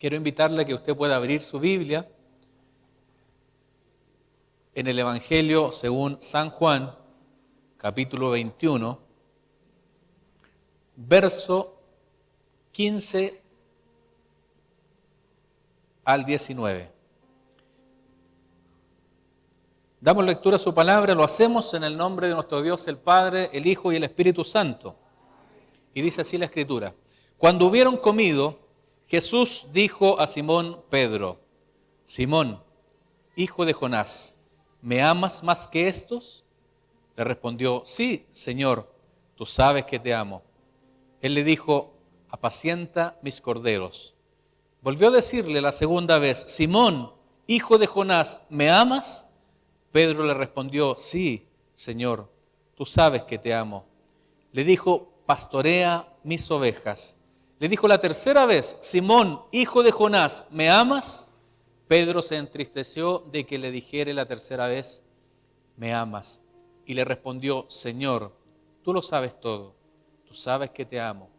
quiero invitarle a que usted pueda abrir su Biblia en el Evangelio según San Juan, capítulo 21, verso 15 al 19. Damos lectura a su palabra, lo hacemos en el nombre de nuestro Dios, el Padre, el Hijo y el Espíritu Santo. Y dice así la Escritura: Cuando hubieron comido, Jesús dijo a Simón Pedro: Simón, hijo de Jonás, ¿me amas más que estos? Le respondió: Sí, Señor, tú sabes que te amo. Él le dijo: apacienta mis corderos. Volvió a decirle la segunda vez: Simón, hijo de Jonás, ¿me amas? Pedro le respondió: Sí, Señor, tú sabes que te amo. Le dijo: pastorea mis ovejas. Le dijo la tercera vez: Simón, hijo de Jonás, ¿me amas? Pedro se entristeció de que le dijere la tercera vez: ¿me amas? Y le respondió: Señor, tú lo sabes todo, tú sabes que te amo.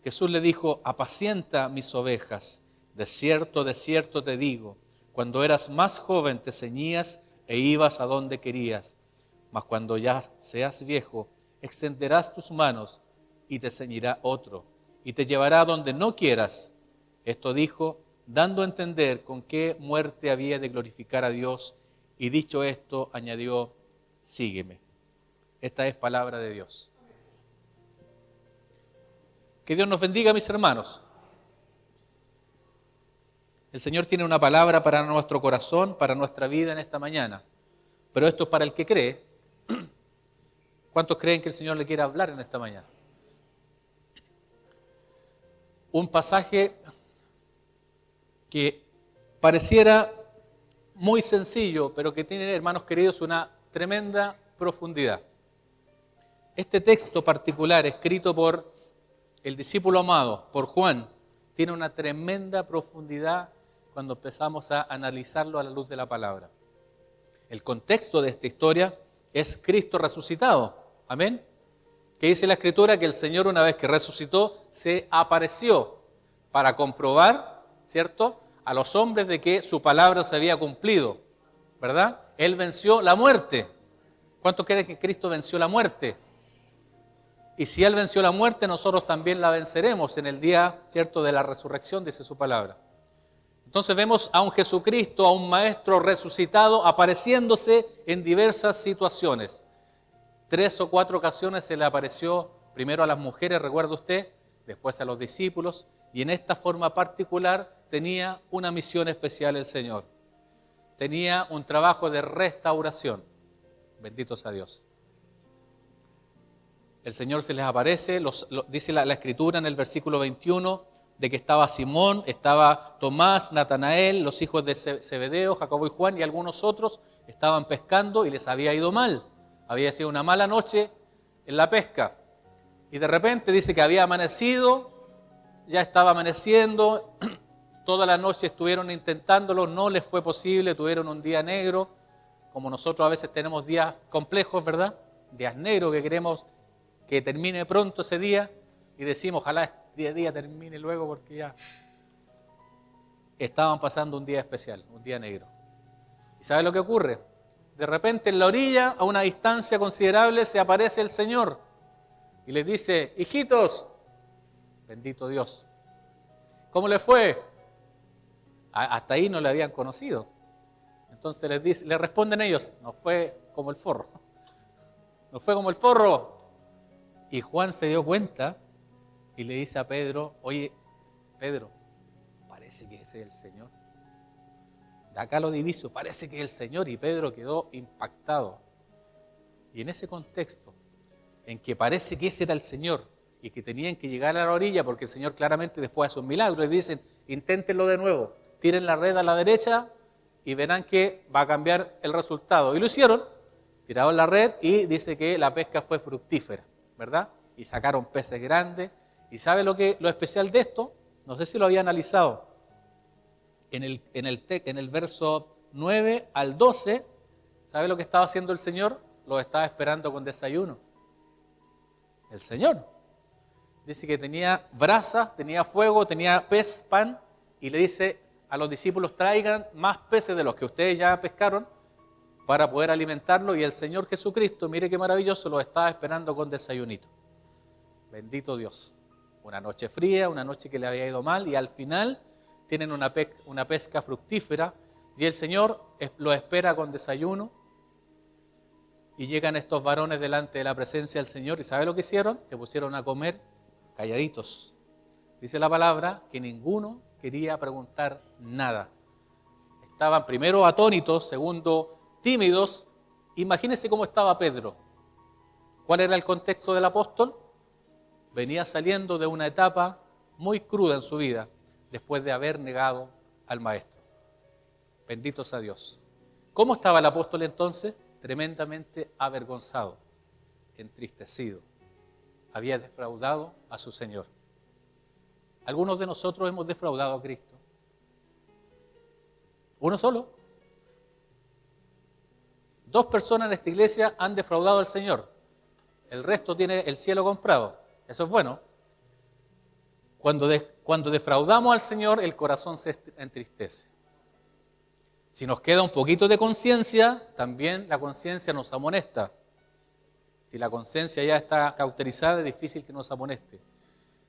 Jesús le dijo: apacienta mis ovejas. De cierto te digo, cuando eras más joven te ceñías e ibas a donde querías, mas cuando ya seas viejo, extenderás tus manos y te ceñirá otro, y te llevará donde no quieras. Esto dijo, dando a entender con qué muerte había de glorificar a Dios, y dicho esto, añadió: sígueme. Esta es palabra de Dios. Que Dios nos bendiga, mis hermanos. El Señor tiene una palabra para nuestro corazón, para nuestra vida en esta mañana. Pero esto es para el que cree. ¿Cuántos creen que el Señor le quiere hablar en esta mañana? Un pasaje que pareciera muy sencillo, pero que tiene, hermanos queridos, una tremenda profundidad. Este texto particular, escrito por el discípulo amado, por Juan, tiene una tremenda profundidad cuando empezamos a analizarlo a la luz de la palabra. El contexto de esta historia es Cristo resucitado. Amén. Que dice la Escritura que el Señor, una vez que resucitó, se apareció para comprobar, ¿cierto?, a los hombres de que su palabra se había cumplido, ¿verdad? Él venció la muerte. ¿Cuántos creen que Cristo venció la muerte? Y si Él venció la muerte, nosotros también la venceremos en el día, ¿cierto?, de la resurrección, dice su palabra. Entonces vemos a un Jesucristo, a un Maestro resucitado, apareciéndose en diversas situaciones. 3 o 4 ocasiones se le apareció primero a las mujeres, recuerda usted, después a los discípulos, y en esta forma particular tenía una misión especial el Señor. Tenía un trabajo de restauración. Bendito sea Dios. El Señor se les aparece, dice la Escritura en el versículo 21, de que estaba Simón, estaba Tomás, Natanael, los hijos de Zebedeo, Jacobo y Juan, y algunos otros estaban pescando y les había ido mal. Había sido una mala noche en la pesca. Y de repente dice que había amanecido, ya estaba amaneciendo, toda la noche estuvieron intentándolo, no les fue posible, tuvieron un día negro, como nosotros a veces tenemos días complejos, ¿verdad? Días negros que queremos que termine pronto ese día y decimos, ojalá este día termine luego porque ya estaban pasando un día especial, un día negro. ¿Y sabe lo que ocurre? De repente en la orilla, a una distancia considerable, se aparece el Señor y les dice: hijitos, bendito Dios, ¿cómo les fue? Hasta ahí no le habían conocido. Entonces les responden ellos: nos fue como el forro. Nos fue como el forro. Y Juan se dio cuenta y le dice a Pedro: oye, Pedro, parece que ese es el Señor. De acá lo diviso, parece que es el Señor. Y Pedro quedó impactado. Y en ese contexto, en que parece que ese era el Señor y que tenían que llegar a la orilla, porque el Señor claramente después hace un milagro, les dicen: inténtenlo de nuevo, tiren la red a la derecha y verán que va a cambiar el resultado. Y lo hicieron, tiraron la red y dice que la pesca fue fructífera, ¿verdad? Y sacaron peces grandes. ¿Y sabe lo especial de esto? No sé si lo había analizado. En el verso 9 al 12, ¿sabe lo que estaba haciendo el Señor? Lo estaba esperando con desayuno. El Señor. Dice que tenía brasas, tenía fuego, tenía pez, pan, y le dice a los discípulos, traigan más peces de los que ustedes ya pescaron para poder alimentarlos, y el Señor Jesucristo, mire qué maravilloso, los estaba esperando con desayunito. Bendito Dios. Una noche fría, una noche que le había ido mal, y al final tienen una pesca fructífera, y el Señor los espera con desayuno, y llegan estos varones delante de la presencia del Señor, y ¿sabe lo que hicieron? Se pusieron a comer calladitos. Dice la palabra que ninguno quería preguntar nada. Estaban primero atónitos, segundo tímidos. Imagínense cómo estaba Pedro. ¿Cuál era el contexto del apóstol? Venía saliendo de una etapa muy cruda en su vida, después de haber negado al Maestro. Bendito sea Dios. ¿Cómo estaba el apóstol entonces? Tremendamente avergonzado, entristecido. Había defraudado a su Señor. Algunos de nosotros hemos defraudado a Cristo. ¿Uno solo? 2 personas en esta iglesia han defraudado al Señor. El resto tiene el cielo comprado. Eso es bueno. Cuando defraudamos al Señor, el corazón se entristece. Si nos queda un poquito de conciencia, también la conciencia nos amonesta. Si la conciencia ya está cauterizada, es difícil que nos amoneste.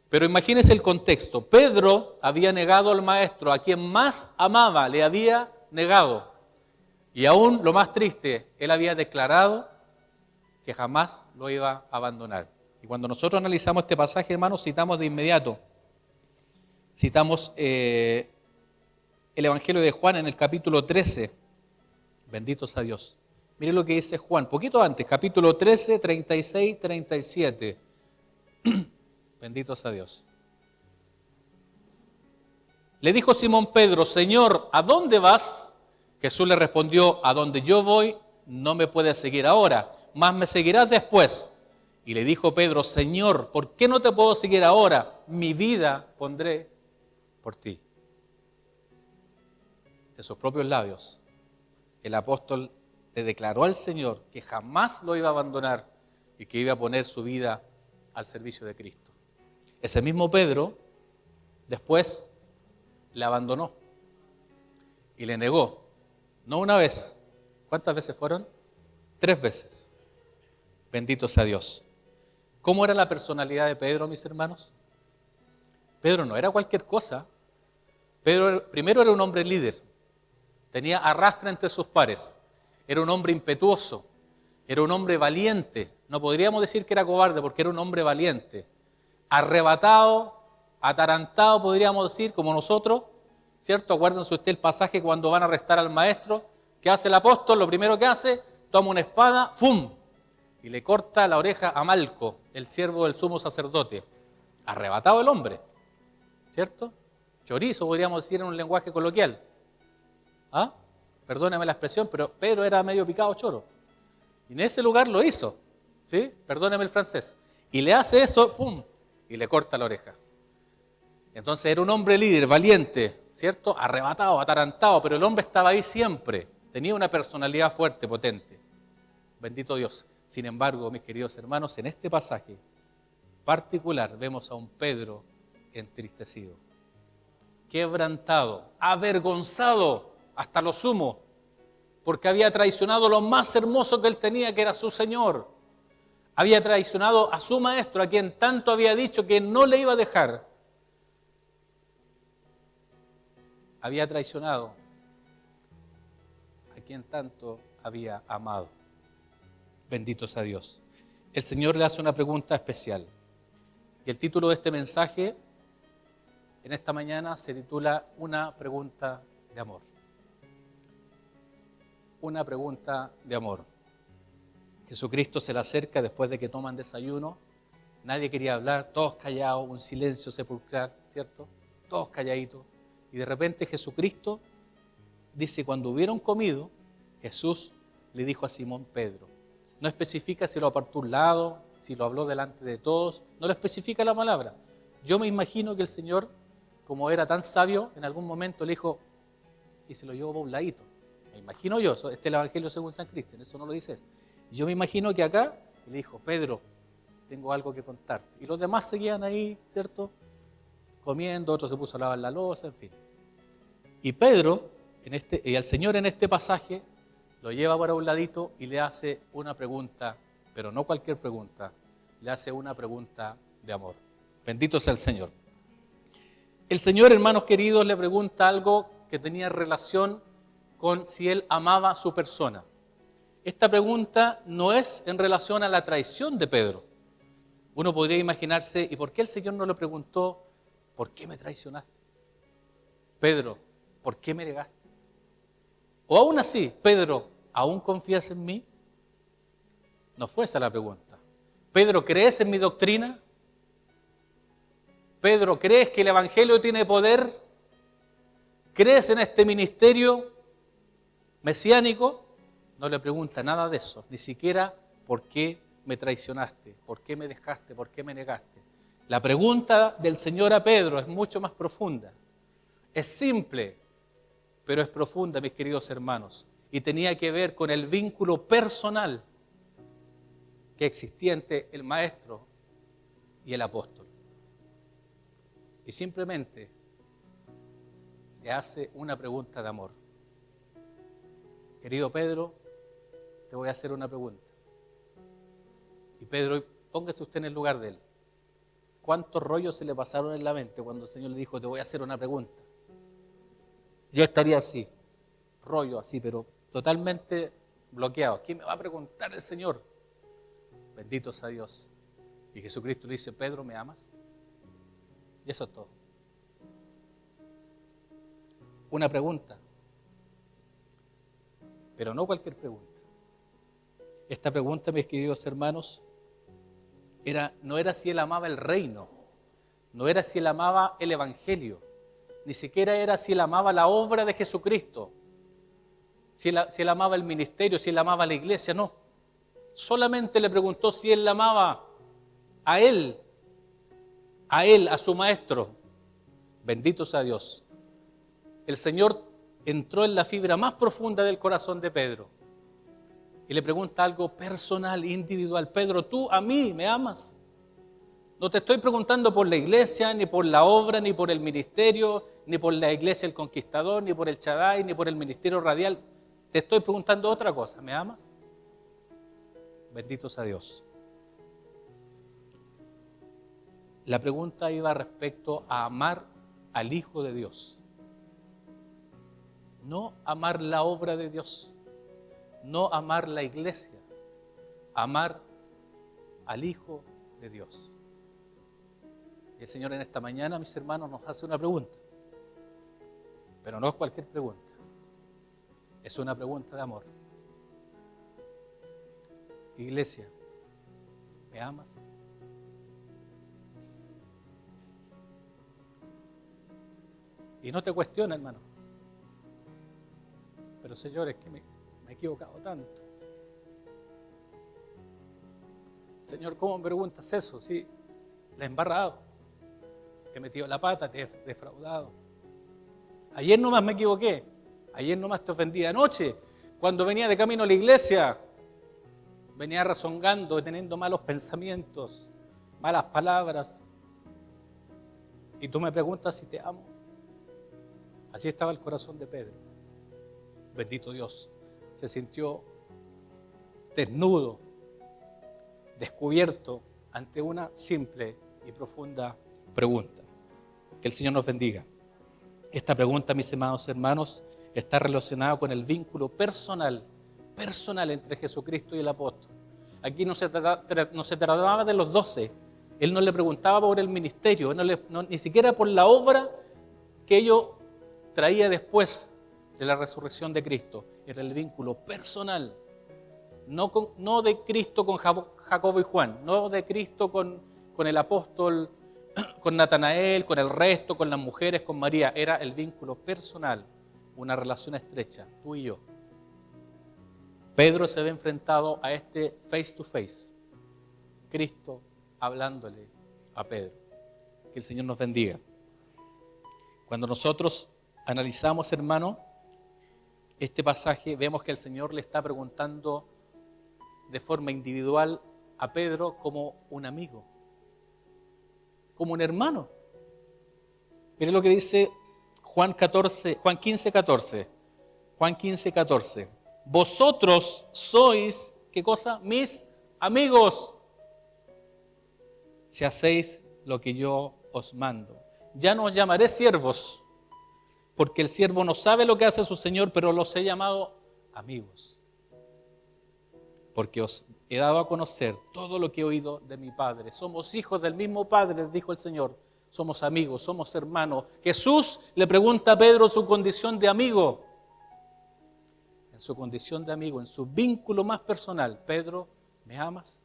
Pero imagínense el contexto. Pedro había negado al Maestro, a quien más amaba, le había negado. Y aún lo más triste, él había declarado que jamás lo iba a abandonar. Y cuando nosotros analizamos este pasaje, hermanos, citamos de inmediato. Citamos el Evangelio de Juan en el capítulo 13. Bendito sea Dios. Mire lo que dice Juan, poquito antes, capítulo 13, 36, 37. Bendito sea Dios. Le dijo Simón Pedro, Señor, ¿a dónde vas? Jesús le respondió, a donde yo voy, no me puedes seguir ahora, mas me seguirás después. Y le dijo Pedro, Señor, ¿por qué no te puedo seguir ahora? Mi vida pondré por ti. De sus propios labios, el apóstol le declaró al Señor que jamás lo iba a abandonar y que iba a poner su vida al servicio de Cristo. Ese mismo Pedro después le abandonó y le negó. No una vez. ¿Cuántas veces fueron? 3 veces. Bendito sea Dios. ¿Cómo era la personalidad de Pedro, mis hermanos? Pedro no era cualquier cosa. Pedro primero era un hombre líder. Tenía arrastre entre sus pares. Era un hombre impetuoso. Era un hombre valiente. No podríamos decir que era cobarde porque era un hombre valiente. Arrebatado, atarantado, podríamos decir, como nosotros, ¿cierto? Acuérdense usted el pasaje cuando van a arrestar al maestro. ¿Qué hace el apóstol? Lo primero que hace, toma una espada, ¡fum! Y le corta la oreja a Malco, el siervo del sumo sacerdote. Arrebatado el hombre, ¿cierto? Chorizo, podríamos decir en un lenguaje coloquial. ¿Ah? Perdóneme la expresión, pero Pedro era medio picado choro. Y en ese lugar lo hizo, ¿sí? Perdóneme el francés. Y le hace eso, ¡pum! Y le corta la oreja. Entonces era un hombre líder, valiente, ¿cierto? Arrebatado, atarantado, pero el hombre estaba ahí siempre. Tenía una personalidad fuerte, potente. Bendito Dios. Sin embargo, mis queridos hermanos, en este pasaje particular vemos a un Pedro entristecido, quebrantado, avergonzado hasta lo sumo, porque había traicionado lo más hermoso que él tenía, que era su Señor. Había traicionado a su Maestro, a quien tanto había dicho que no le iba a dejar. Había traicionado a quien tanto había amado. Bendito sea Dios. El Señor le hace una pregunta especial. Y el título de este mensaje en esta mañana se titula Una pregunta de amor. Una pregunta de amor. Jesucristo se le acerca después de que toman desayuno. Nadie quería hablar, todos callados, un silencio sepulcral, ¿cierto? Todos calladitos. Y de repente Jesucristo dice, cuando hubieron comido, Jesús le dijo a Simón Pedro. No especifica si lo apartó a un lado, si lo habló delante de todos, no lo especifica la palabra. Yo me imagino que el Señor, como era tan sabio, en algún momento le dijo, y se lo llevó para un ladito. Me imagino yo, este es el Evangelio según San Cristian, eso no lo dice. Yo me imagino que acá le dijo, Pedro, tengo algo que contarte. Y los demás seguían ahí, ¿cierto? Comiendo, otro se puso a lavar la loza, en fin. Y Pedro, y al Señor en este pasaje, lo lleva para un ladito y le hace una pregunta, pero no cualquier pregunta, le hace una pregunta de amor. Bendito sea el Señor. El Señor, hermanos queridos, le pregunta algo que tenía relación con si él amaba a su persona. Esta pregunta no es en relación a la traición de Pedro. Uno podría imaginarse, ¿y por qué el Señor no le preguntó, ¿por qué me traicionaste? Pedro, ¿por qué me negaste? O aún así, Pedro, ¿aún confías en mí? No fue esa la pregunta. Pedro, ¿crees en mi doctrina? Pedro, ¿crees que el Evangelio tiene poder? ¿Crees en este ministerio mesiánico? No le pregunta nada de eso, ni siquiera por qué me traicionaste, por qué me dejaste, por qué me negaste. La pregunta del Señor a Pedro es mucho más profunda. Es simple, pero es profunda, mis queridos hermanos, y tenía que ver con el vínculo personal que existía entre el maestro y el apóstol. Y simplemente le hace una pregunta de amor. Querido Pedro, te voy a hacer una pregunta. Y Pedro, póngase usted en el lugar de él. ¿Cuántos rollos se le pasaron en la mente cuando el Señor le dijo, te voy a hacer una pregunta? Yo estaría así, rollo así, pero totalmente bloqueado. ¿Qué me va a preguntar el Señor? Bendito sea Dios. Y Jesucristo le dice, Pedro, ¿me amas? Y eso es todo. Una pregunta, pero no cualquier pregunta. Esta pregunta, mis queridos hermanos, no era si él amaba el reino, no era si él amaba el Evangelio, ni siquiera era si él amaba la obra de Jesucristo, si él amaba el ministerio, si él amaba la iglesia, no. Solamente le preguntó si él la amaba a él, a su maestro. Bendito sea Dios. El Señor entró en la fibra más profunda del corazón de Pedro y le pregunta algo personal, individual. Pedro, ¿tú a mí me amas? No te estoy preguntando por la iglesia, ni por la obra, ni por el ministerio, ni por la iglesia El Conquistador, ni por el Shaddai, ni por el ministerio radial. Te estoy preguntando otra cosa. ¿Me amas? Bendito sea Dios. La pregunta iba respecto a amar al Hijo de Dios. No amar la obra de Dios, no amar la iglesia, amar al Hijo de Dios. Y el Señor en esta mañana, mis hermanos, nos hace una pregunta, pero no es cualquier pregunta, es una pregunta de amor. Iglesia, ¿me amas? Y no te cuestiona, hermano. Pero Señor, es que me he equivocado tanto. Señor, ¿cómo me preguntas eso? Sí, la he embarrado, he metido la pata, te he defraudado. Ayer nomás me equivoqué, ayer nomás te ofendí. Anoche, cuando venía de camino a la iglesia, venía rezongando, teniendo malos pensamientos, malas palabras. Y tú me preguntas si te amo. Así estaba el corazón de Pedro. Bendito Dios, se sintió desnudo, descubierto ante una simple y profunda pregunta. Que el Señor nos bendiga. Esta pregunta, mis amados hermanos, está relacionada con el vínculo personal entre Jesucristo y el apóstol. Aquí no se trataba de los 12. Él no le preguntaba por el ministerio, ni siquiera por la obra que ello traía después de la resurrección de Cristo. Era el vínculo personal, no de Cristo con Jacobo y Juan, no de Cristo con el apóstol, con Natanael, con el resto, con las mujeres, con María. Era el vínculo personal, una relación estrecha, tú y yo. Pedro se ve enfrentado a este face to face, Cristo hablándole a Pedro. Que el Señor nos bendiga. Cuando nosotros analizamos, hermano, este pasaje, vemos que el Señor le está preguntando de forma individual a Pedro como un amigo, como un hermano. Mire lo que dice Juan 15, 14. Juan 15, 14. Vosotros sois, ¿qué cosa? Mis amigos, si hacéis lo que yo os mando. Ya no os llamaré siervos, porque el siervo no sabe lo que hace su Señor, pero los he llamado amigos. Porque os he dado a conocer todo lo que he oído de mi Padre. Somos hijos del mismo Padre, dijo el Señor. Somos amigos, somos hermanos. Jesús le pregunta a Pedro su condición de amigo. En su condición de amigo, en su vínculo más personal. Pedro, ¿me amas?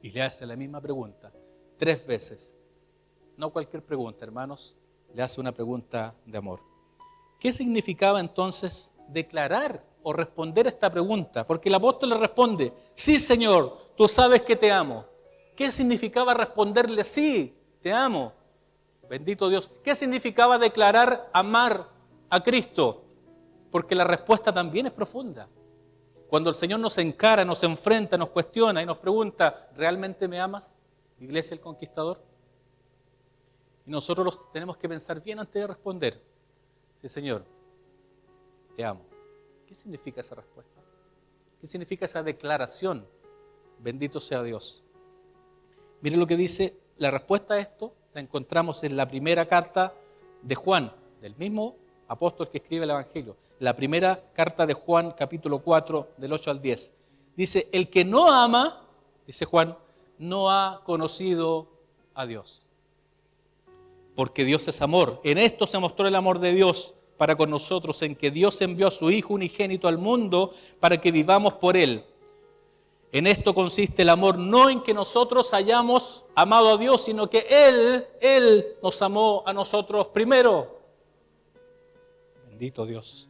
Y le hace la misma pregunta 3 veces. No cualquier pregunta, hermanos. Le hace una pregunta de amor. ¿Qué significaba entonces declarar o responder esta pregunta? Porque el apóstol le responde, sí, Señor, tú sabes que te amo. ¿Qué significaba responderle, sí, te amo? Bendito Dios. ¿Qué significaba declarar amar a Cristo? Porque la respuesta también es profunda. Cuando el Señor nos encara, nos enfrenta, nos cuestiona y nos pregunta, ¿realmente me amas, Iglesia el Conquistador? Y nosotros tenemos que pensar bien antes de responder. Sí, Señor, te amo. ¿Qué significa esa respuesta? ¿Qué significa esa declaración? Bendito sea Dios. Mire lo que dice, la respuesta a esto la encontramos en la primera carta de Juan, del mismo apóstol que escribe el Evangelio. La primera carta de Juan, capítulo 4, del 8 al 10. Dice, el que no ama, dice Juan, no ha conocido a Dios. Porque Dios es amor. En esto se mostró el amor de Dios para con nosotros, en que Dios envió a su Hijo unigénito al mundo para que vivamos por Él. En esto consiste el amor, no en que nosotros hayamos amado a Dios, sino que Él nos amó a nosotros primero. Bendito Dios.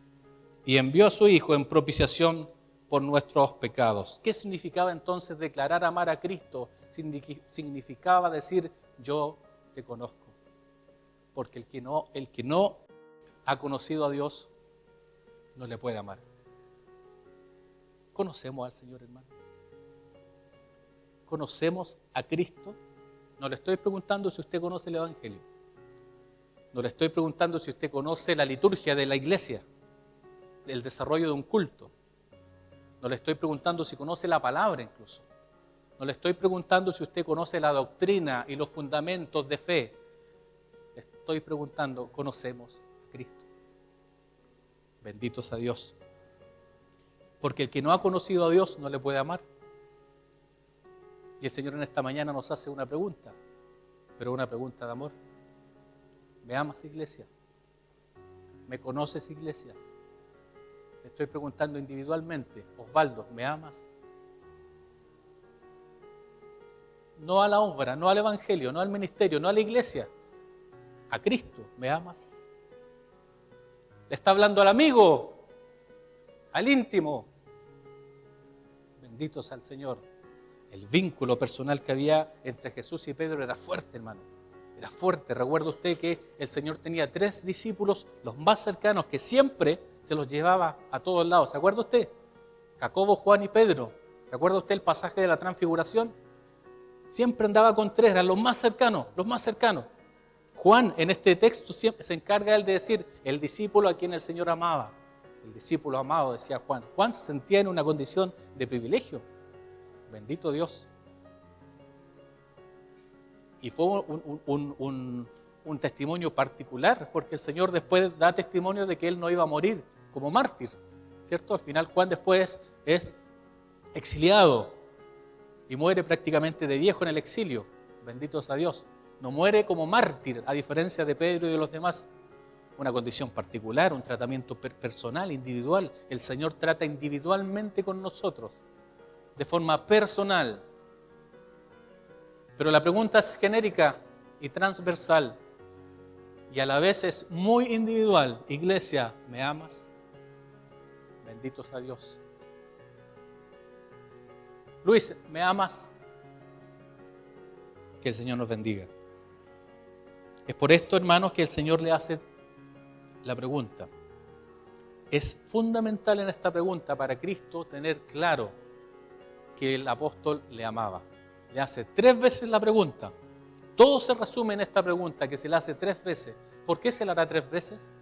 Y envió a su Hijo en propiciación por nuestros pecados. ¿Qué significaba entonces declarar amar a Cristo? Significaba decir, yo te conozco. Porque el que no ha conocido a Dios no le puede amar. ¿Conocemos al Señor, hermano? ¿Conocemos a Cristo? No le estoy preguntando si usted conoce el Evangelio. No le estoy preguntando si usted conoce la liturgia de la iglesia, el desarrollo de un culto. No le estoy preguntando si conoce la palabra incluso. No le estoy preguntando si usted conoce la doctrina y los fundamentos de fe. Le estoy preguntando, ¿conocemos a Cristo? Bendito sea Dios. Porque el que no ha conocido a Dios no le puede amar. Y el Señor en esta mañana nos hace una pregunta, pero una pregunta de amor. ¿Me amas, iglesia? ¿Me conoces, iglesia? Le estoy preguntando individualmente. Osvaldo, ¿me amas? No a la obra, no al evangelio, no al ministerio, no a la iglesia. A Cristo, ¿me amas? Le está hablando al amigo, al íntimo. Bendito sea el Señor. El vínculo personal que había entre Jesús y Pedro era fuerte, hermano. Era fuerte. Recuerda usted que el Señor tenía 3 discípulos, los más cercanos, que siempre se los llevaba a todos lados. ¿Se acuerda usted? Jacobo, Juan y Pedro. ¿Se acuerda usted el pasaje de la transfiguración? Siempre andaba con 3, eran los más cercanos, los más cercanos. Juan, en este texto, siempre se encarga él de decir, el discípulo a quien el Señor amaba. El discípulo amado, decía Juan. Juan se sentía en una condición de privilegio. Bendito Dios. Y fue un testimonio particular, porque el Señor después da testimonio de que él no iba a morir como mártir, ¿cierto? Al final Juan después es exiliado y muere prácticamente de viejo en el exilio. Bendito sea Dios. No muere como mártir, a diferencia de Pedro y de los demás. Una condición particular, un tratamiento personal, individual. El Señor trata individualmente con nosotros, de forma personal. Pero la pregunta es genérica y transversal y a la vez es muy individual. Iglesia, ¿me amas? Bendito sea Dios. Luis, ¿me amas? Que el Señor nos bendiga. Es por esto, hermanos, que el Señor le hace la pregunta. Es fundamental en esta pregunta para Cristo tener claro que el apóstol le amaba. Le hace 3 veces la pregunta. Todo se resume en esta pregunta que se la hace 3 veces. ¿Por qué se la hará 3 veces?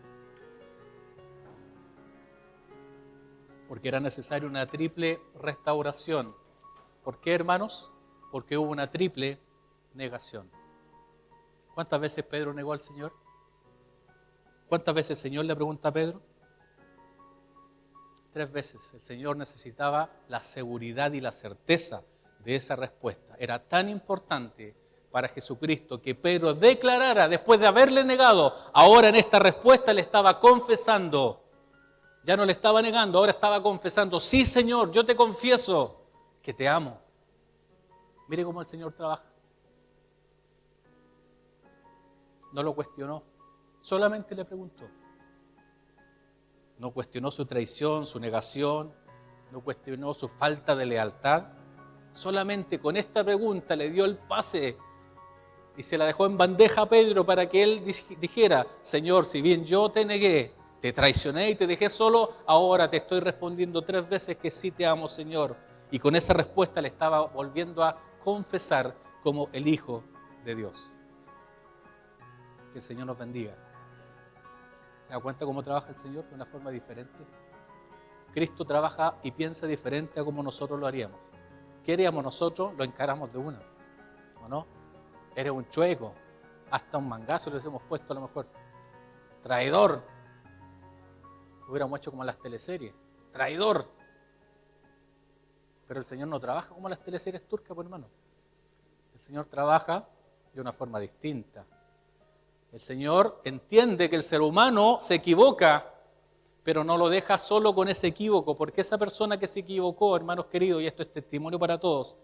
Porque era necesaria una triple restauración. ¿Por qué, hermanos? Porque hubo una triple negación. ¿Cuántas veces Pedro negó al Señor? ¿Cuántas veces el Señor le pregunta a Pedro? 3 veces. El Señor necesitaba la seguridad y la certeza de esa respuesta. Era tan importante para Jesucristo que Pedro declarara, después de haberle negado, ahora en esta respuesta le estaba confesando. Ya no le estaba negando, ahora estaba confesando, sí Señor, yo te confieso que te amo. Mire cómo el Señor trabaja. No lo cuestionó, solamente le preguntó. No cuestionó su traición, su negación, no cuestionó su falta de lealtad. Solamente con esta pregunta le dio el pase y se la dejó en bandeja a Pedro para que él dijera, Señor, si bien yo te negué, te traicioné y te dejé solo, ahora te estoy respondiendo 3 veces que sí te amo, Señor. Y con esa respuesta le estaba volviendo a confesar como el Hijo de Dios. Que el Señor nos bendiga. ¿Se da cuenta cómo trabaja el Señor de una forma diferente? Cristo trabaja y piensa diferente a como nosotros lo haríamos. ¿Qué haríamos nosotros? Lo encaramos de una, ¿o no? Eres un chueco, hasta un mangazo les hemos puesto a lo mejor. Traidor. Lo hubiéramos hecho como las teleseries. Traidor. Pero el Señor no trabaja como las teleseries turcas, pues hermano. El Señor trabaja de una forma distinta. El Señor entiende que el ser humano se equivoca, pero no lo deja solo con ese equívoco, porque esa persona que se equivocó, hermanos queridos, y esto es testimonio para todos,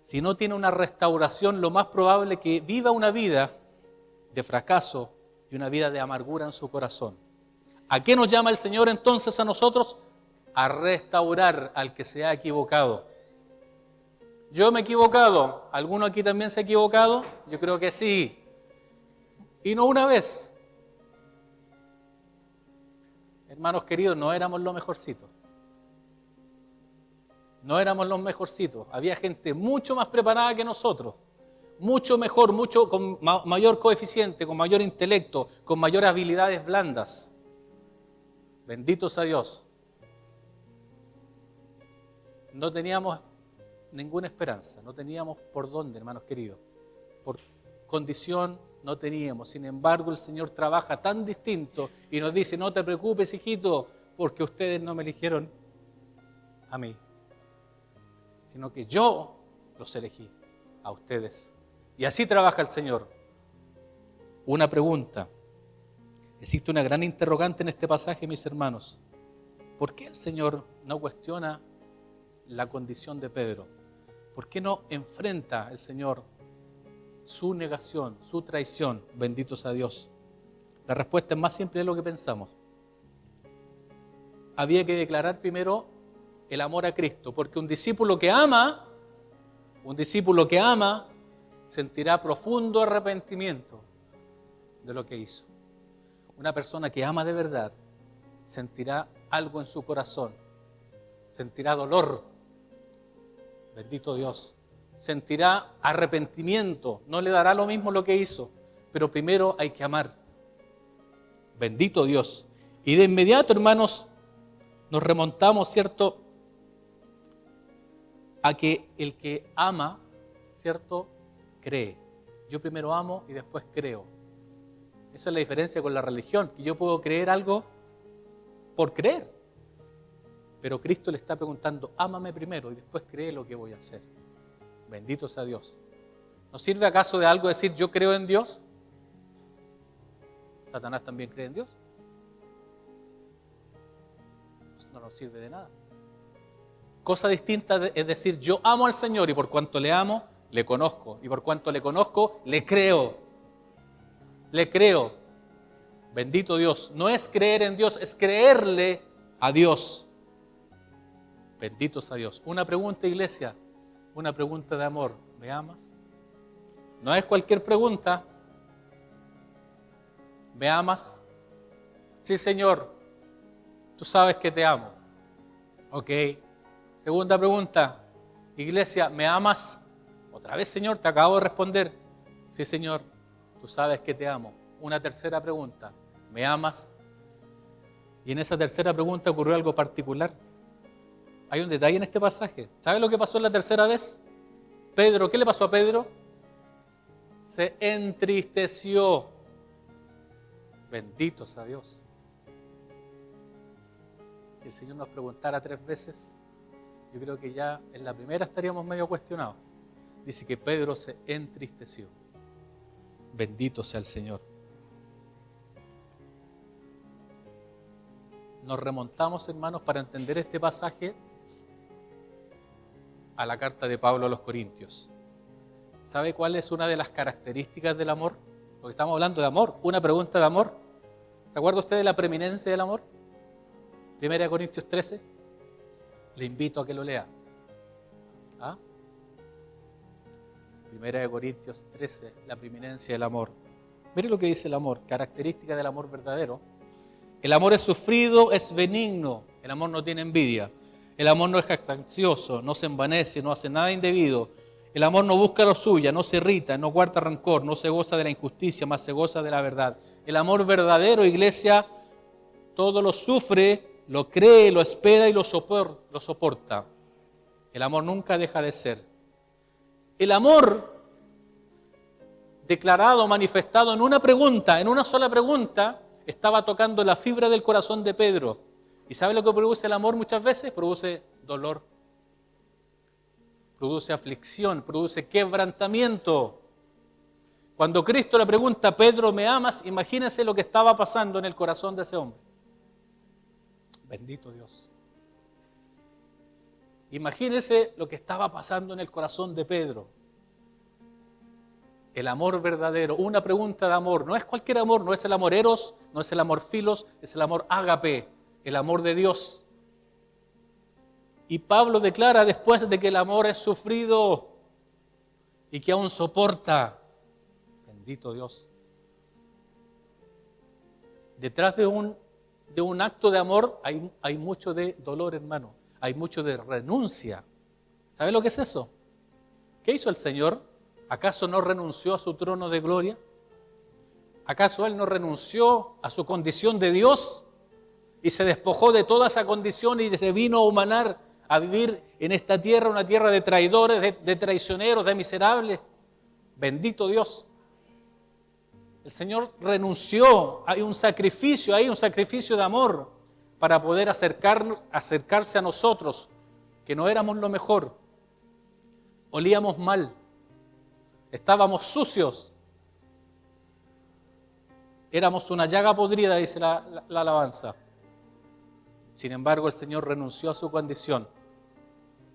si no tiene una restauración, lo más probable es que viva una vida de fracaso y una vida de amargura en su corazón. ¿A qué nos llama el Señor entonces a nosotros? A restaurar al que se ha equivocado. ¿Yo me he equivocado? ¿Alguno aquí también se ha equivocado? Yo creo que sí. Y no una vez. Hermanos queridos, no éramos los mejorcitos. No éramos los mejorcitos. Había gente mucho más preparada que nosotros. Mucho mejor, mucho con mayor coeficiente, con mayor intelecto, con mayores habilidades blandas. Benditos a Dios. No teníamos ninguna esperanza, no teníamos por dónde, hermanos queridos. Por condición no teníamos. Sin embargo, el Señor trabaja tan distinto y nos dice, no te preocupes, hijito, porque ustedes no me eligieron a mí, sino que yo los elegí a ustedes. Y así trabaja el Señor. Una pregunta. Existe una gran interrogante en este pasaje, mis hermanos. ¿Por qué el Señor no cuestiona la condición de Pedro? ¿Por qué no enfrenta el Señor su negación, su traición? Benditos a Dios. La respuesta es más simple de lo que pensamos. Había que declarar primero el amor a Cristo, porque un discípulo que ama sentirá profundo arrepentimiento de lo que hizo. Una persona que ama de verdad sentirá algo en su corazón, sentirá dolor, bendito Dios, sentirá arrepentimiento, no le dará lo mismo lo que hizo, pero primero hay que amar, bendito Dios. Y de inmediato, hermanos, nos remontamos, ¿cierto?, a que el que ama, ¿cierto?, cree. Yo primero amo y después creo. Esa es la diferencia con la religión, que yo puedo creer algo por creer. Pero Cristo le está preguntando, ámame primero y después cree lo que voy a hacer. Bendito sea Dios. ¿Nos sirve acaso de algo decir yo creo en Dios? ¿Satanás también cree en Dios? No nos sirve de nada. Cosa distinta es decir yo amo al Señor y por cuanto le amo, le conozco. Y por cuanto le conozco, le creo. Le creo. Bendito Dios. No es creer en Dios, es creerle a Dios. Benditos a Dios. Una pregunta, iglesia. Una pregunta de amor. ¿Me amas? No es cualquier pregunta. ¿Me amas? Sí, Señor. Tú sabes que te amo. Ok. Segunda pregunta. Iglesia, ¿me amas? Otra vez, Señor, te acabo de responder. Sí, Señor, tú sabes que te amo. Una tercera pregunta, ¿me amas? Y en esa tercera pregunta ocurrió algo particular. Hay un detalle en este pasaje. ¿Sabe lo que pasó la tercera vez? Pedro, ¿qué le pasó a Pedro? Se entristeció. Bendito sea Dios. Si el Señor nos preguntara 3 veces, yo creo que ya en la primera estaríamos medio cuestionados. Dice que Pedro se entristeció. Bendito sea el Señor. Nos remontamos, hermanos, para entender este pasaje a la carta de Pablo a los Corintios. ¿Sabe cuál es una de las características del amor? Porque estamos hablando de amor, una pregunta de amor. ¿Se acuerda usted de la preeminencia del amor? 1 Corintios 13. Le invito a que lo lea. ¿Ah? 1 Corintios 13, la preeminencia del amor. Mire lo que dice el amor, característica del amor verdadero. El amor es sufrido, es benigno. El amor no tiene envidia. El amor no es jactancioso, no se envanece, no hace nada indebido. El amor no busca lo suyo, no se irrita, no guarda rencor, no se goza de la injusticia, más se goza de la verdad. El amor verdadero, iglesia, todo lo sufre, lo cree, lo espera y lo soporta. El amor nunca deja de ser. El amor declarado, manifestado en una pregunta, en una sola pregunta, estaba tocando la fibra del corazón de Pedro. ¿Y sabe lo que produce el amor muchas veces? Produce dolor, produce aflicción, produce quebrantamiento. Cuando Cristo le pregunta, Pedro, ¿me amas? Imagínense lo que estaba pasando en el corazón de ese hombre. Bendito Dios. Imagínense lo que estaba pasando en el corazón de Pedro. El amor verdadero, una pregunta de amor, no es cualquier amor, no es el amor eros, no es el amor filos, es el amor ágape, el amor de Dios. Y Pablo declara después de que el amor es sufrido y que aún soporta. Bendito Dios. Detrás de un acto de amor hay mucho de dolor, hermano. Hay mucho de renuncia. ¿Sabe lo que es eso? ¿Qué hizo el Señor? ¿Acaso no renunció a su trono de gloria? ¿Acaso Él no renunció a su condición de Dios y se despojó de toda esa condición y se vino a humanar, a vivir en esta tierra, una tierra de traidores, de traicioneros, de miserables? Bendito Dios. El Señor renunció, hay un sacrificio de amor para poder acercarse a nosotros, que no éramos lo mejor, olíamos mal, estábamos sucios, éramos una llaga podrida, dice la alabanza. Sin embargo, el Señor renunció a su condición,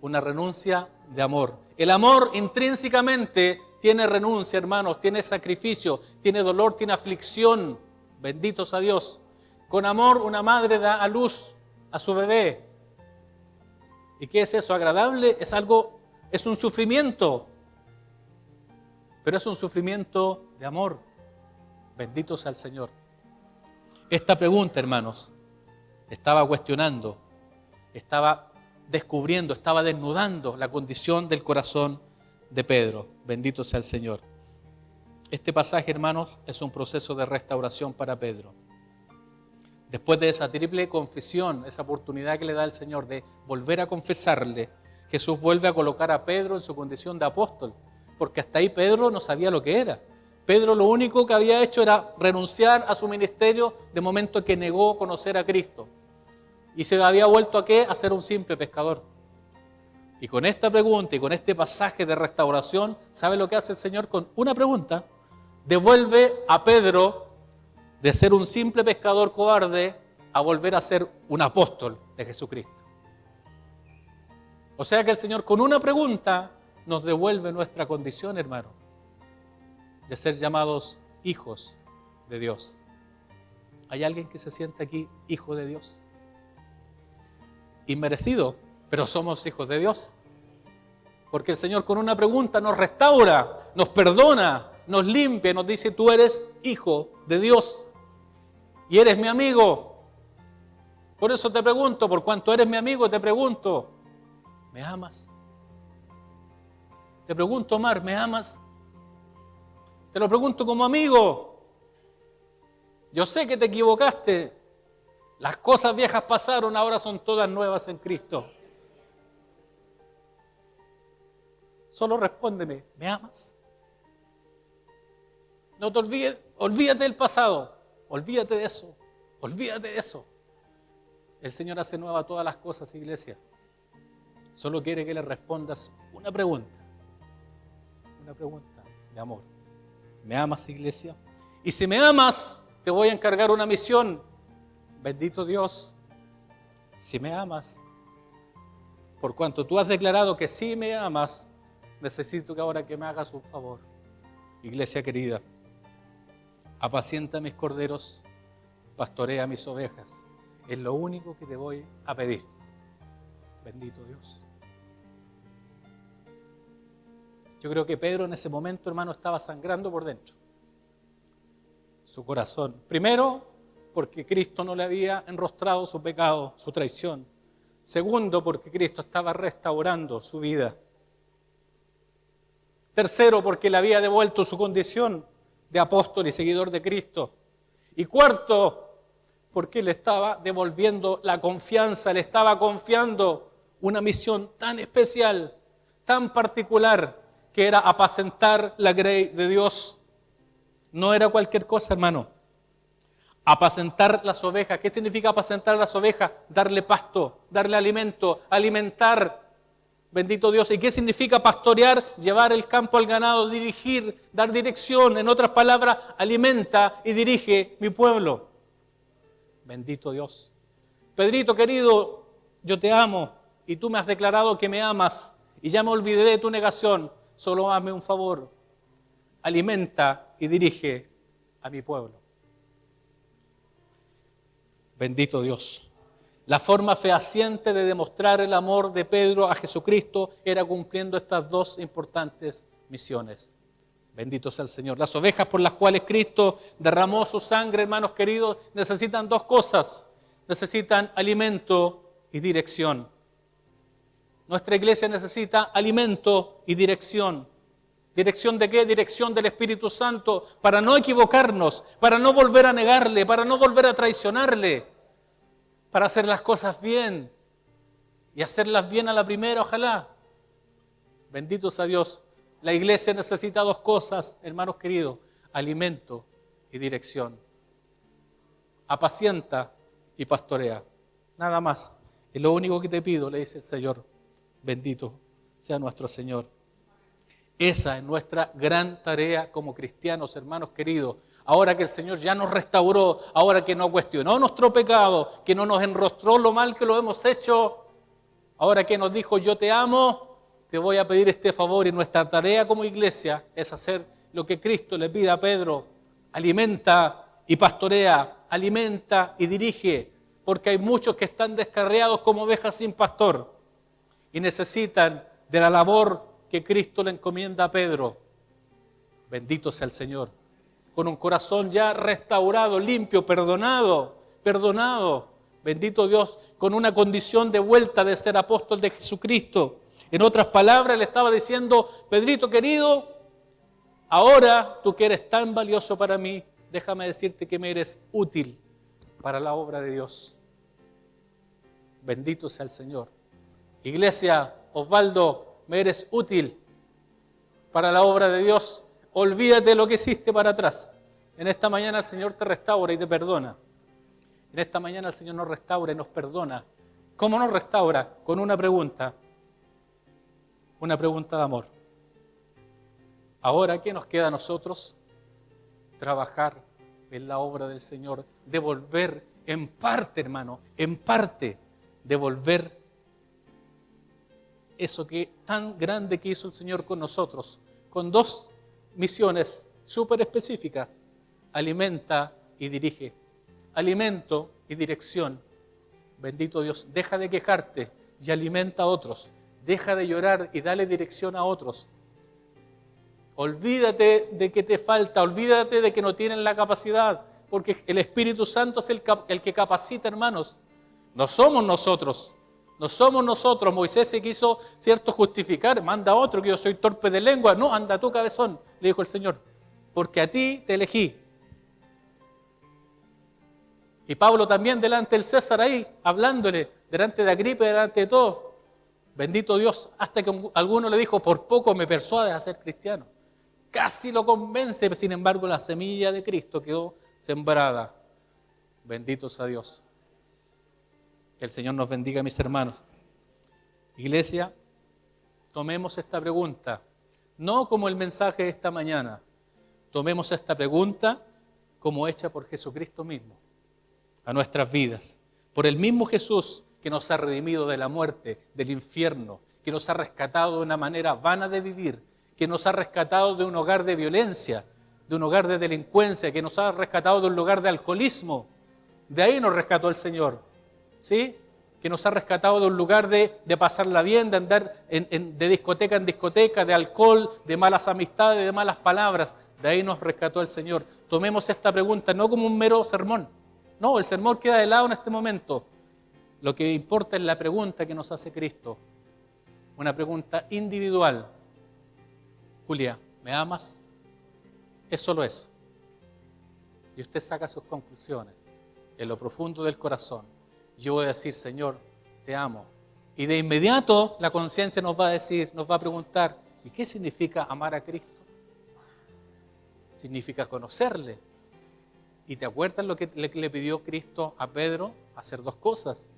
una renuncia de amor. El amor intrínsecamente tiene renuncia, hermanos, tiene sacrificio, tiene dolor, tiene aflicción. Benditos a Dios. Con amor una madre da a luz a su bebé. ¿Y qué es eso? ¿Agradable? Es un sufrimiento. Pero es un sufrimiento de amor. Bendito sea el Señor. Esta pregunta, hermanos, estaba cuestionando, estaba descubriendo, estaba desnudando la condición del corazón de Pedro. Bendito sea el Señor. Este pasaje, hermanos, es un proceso de restauración para Pedro. Después de esa triple confesión, esa oportunidad que le da el Señor de volver a confesarle, Jesús vuelve a colocar a Pedro en su condición de apóstol, porque hasta ahí Pedro no sabía lo que era. Pedro lo único que había hecho era renunciar a su ministerio de momento que negó conocer a Cristo. Y se había vuelto ¿a qué? A ser un simple pescador. Y con esta pregunta y con este pasaje de restauración, ¿sabe lo que hace el Señor con una pregunta? Devuelve a Pedro de ser un simple pescador cobarde a volver a ser un apóstol de Jesucristo. O sea que el Señor con una pregunta nos devuelve nuestra condición, hermano, de ser llamados hijos de Dios. ¿Hay alguien que se siente aquí hijo de Dios? Inmerecido, pero somos hijos de Dios. Porque el Señor con una pregunta nos restaura, nos perdona, nos limpia, nos dice, tú eres hijo de Dios y eres mi amigo. Por eso te pregunto, por cuanto eres mi amigo, te pregunto, ¿me amas? Te pregunto, Omar, ¿me amas? Te lo pregunto como amigo. Yo sé que te equivocaste. Las cosas viejas pasaron, ahora son todas nuevas en Cristo. Solo respóndeme, ¿me amas? No te olvides, olvídate del pasado, olvídate de eso, olvídate de eso. El Señor hace nueva todas las cosas, iglesia. Solo quiere que le respondas una pregunta de amor. ¿Me amas, iglesia? Y si me amas, te voy a encargar una misión. Bendito Dios, si me amas, por cuanto tú has declarado que sí me amas, necesito que ahora que me hagas un favor. Iglesia querida, apacienta mis corderos, pastorea mis ovejas. Es lo único que te voy a pedir. Bendito Dios. Yo creo que Pedro en ese momento, hermano, estaba sangrando por dentro. Su corazón. Primero, porque Cristo no le había enrostrado su pecado, su traición. Segundo, porque Cristo estaba restaurando su vida. Tercero, porque le había devuelto su condición de apóstol y seguidor de Cristo. Y cuarto, porque le estaba devolviendo la confianza, le estaba confiando una misión tan especial, tan particular, que era apacentar la grey de Dios. No era cualquier cosa, hermano. Apacentar las ovejas. ¿Qué significa apacentar las ovejas? Darle pasto, darle alimento, alimentar. Bendito Dios. ¿Y qué significa pastorear? Llevar el campo al ganado, dirigir, dar dirección. En otras palabras, alimenta y dirige mi pueblo. Bendito Dios. Pedrito querido, yo te amo y tú me has declarado que me amas y ya me olvidé de tu negación. Solo hazme un favor. Alimenta y dirige a mi pueblo. Bendito Dios. La forma fehaciente de demostrar el amor de Pedro a Jesucristo era cumpliendo estas dos importantes misiones. Bendito sea el Señor. Las ovejas por las cuales Cristo derramó su sangre, hermanos queridos, necesitan dos cosas. Necesitan alimento y dirección. Nuestra iglesia necesita alimento y dirección. ¿Dirección de qué? Dirección del Espíritu Santo, para no equivocarnos, para no volver a negarle, para no volver a traicionarle, para hacer las cosas bien y hacerlas bien a la primera, ojalá. Bendito sea Dios. La iglesia necesita dos cosas, hermanos queridos, alimento y dirección. Apacienta y pastorea. Nada más. Es lo único que te pido, le dice el Señor. Bendito sea nuestro Señor. Esa es nuestra gran tarea como cristianos, hermanos queridos. Ahora que el Señor ya nos restauró, ahora que no cuestionó nuestro pecado, que no nos enrostró lo mal que lo hemos hecho, ahora que nos dijo yo te amo, te voy a pedir este favor. Y nuestra tarea como iglesia es hacer lo que Cristo le pide a Pedro. Alimenta y pastorea, alimenta y dirige, porque hay muchos que están descarriados como ovejas sin pastor y necesitan de la labor que Cristo le encomienda a Pedro. Bendito sea el Señor. Con un corazón ya restaurado, limpio, perdonado. Bendito Dios, con una condición de vuelta de ser apóstol de Jesucristo. En otras palabras, le estaba diciendo, Pedrito querido, ahora tú que eres tan valioso para mí, déjame decirte que me eres útil para la obra de Dios. Bendito sea el Señor. Iglesia, Osvaldo, me eres útil para la obra de Dios. Olvídate de lo que hiciste para atrás. En esta mañana el Señor te restaura y te perdona. En esta mañana el Señor nos restaura y nos perdona. ¿Cómo nos restaura? Con una pregunta. Una pregunta de amor. Ahora, ¿qué nos queda a nosotros? Trabajar en la obra del Señor. Devolver en parte, hermano, en parte, devolver eso que tan grande que hizo el Señor con nosotros, con dos misiones súper específicas: alimenta y dirige. Alimento y dirección. Bendito Dios, deja de quejarte y alimenta a otros. Deja de llorar y dale dirección a otros. Olvídate de que te falta, olvídate de que no tienen la capacidad, porque el Espíritu Santo es el que capacita, hermanos. No somos nosotros. No somos nosotros. Moisés se quiso, cierto, justificar. Manda a otro que yo soy torpe de lengua. No, anda tú, cabezón, le dijo el Señor. porque a ti te elegí. Y Pablo también delante del César ahí, hablándole, delante de Agripa, delante de todos. Bendito Dios, hasta que alguno le dijo, por poco me persuades a ser cristiano. Casi lo convence, sin embargo la semilla de Cristo quedó sembrada. Bendito sea Dios. Que el Señor nos bendiga, mis hermanos. Iglesia, tomemos esta pregunta, no como el mensaje de esta mañana. Tomemos esta pregunta como hecha por Jesucristo mismo, a nuestras vidas. Por el mismo Jesús que nos ha redimido de la muerte, del infierno, que nos ha rescatado de una manera vana de vivir, que nos ha rescatado de un hogar de violencia, de un hogar de delincuencia, que nos ha rescatado de un lugar de alcoholismo. De ahí nos rescató el Señor, ¿sí? Que nos ha rescatado de un lugar de pasarla bien, de andar de discoteca en discoteca, de alcohol, de malas amistades, de malas palabras. De ahí nos rescató el Señor. Tomemos esta pregunta no como un mero sermón. No, el sermón queda de lado en este momento. Lo que importa es la pregunta que nos hace Cristo. Una pregunta individual. Julia, ¿me amas? Es solo eso. Y usted saca sus conclusiones. En lo profundo del corazón, yo voy a decir, Señor, te amo. Y de inmediato la conciencia nos va a decir, nos va a preguntar, ¿y qué significa amar a Cristo? Significa conocerle. ¿Y te acuerdas lo que le pidió Cristo a Pedro? Hacer dos cosas.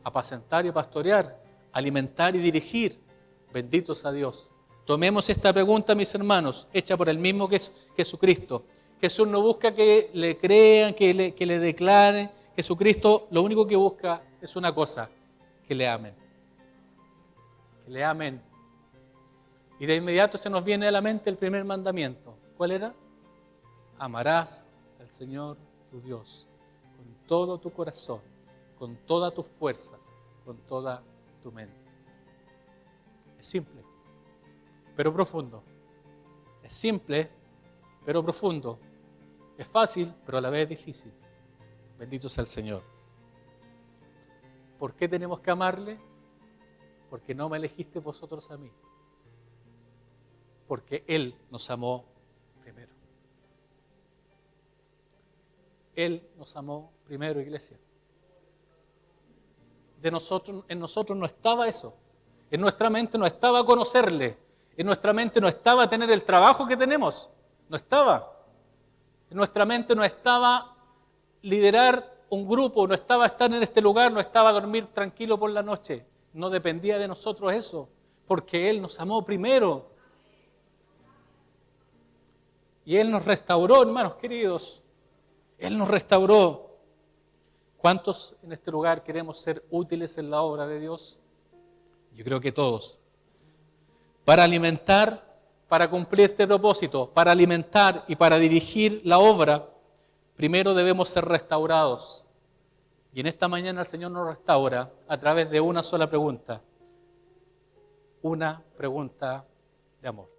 Apacentar y pastorear, alimentar y dirigir. Bendito sea Dios. Tomemos esta pregunta, mis hermanos, hecha por el mismo que es Jesucristo. Jesús no busca que le crean, que le declaren. Jesucristo lo único que busca es una cosa, que le amen. Que le amen. Y de inmediato se nos viene a la mente el primer mandamiento. ¿Cuál era? Amarás al Señor tu Dios con todo tu corazón, con todas tus fuerzas, con toda tu mente. Es simple, pero profundo. Es simple, pero profundo. Es fácil, pero a la vez difícil. Bendito sea el Señor. ¿Por qué tenemos que amarle? Porque no me elegiste vosotros a mí. Porque Él nos amó primero. Él nos amó primero, iglesia. En nosotros no estaba eso. En nuestra mente no estaba conocerle. En nuestra mente no estaba tener el trabajo que tenemos. No estaba. En nuestra mente no estaba liderar un grupo, no estaba estar en este lugar, no estaba dormir tranquilo por la noche. No dependía de nosotros eso, porque Él nos amó primero. Y Él nos restauró, hermanos queridos. Él nos restauró. ¿Cuántos en este lugar queremos ser útiles en la obra de Dios? Yo creo que todos. Para alimentar, para cumplir este propósito, para alimentar y para dirigir la obra, primero debemos ser restaurados. Y en esta mañana el Señor nos restaura a través de una sola pregunta. Una pregunta de amor.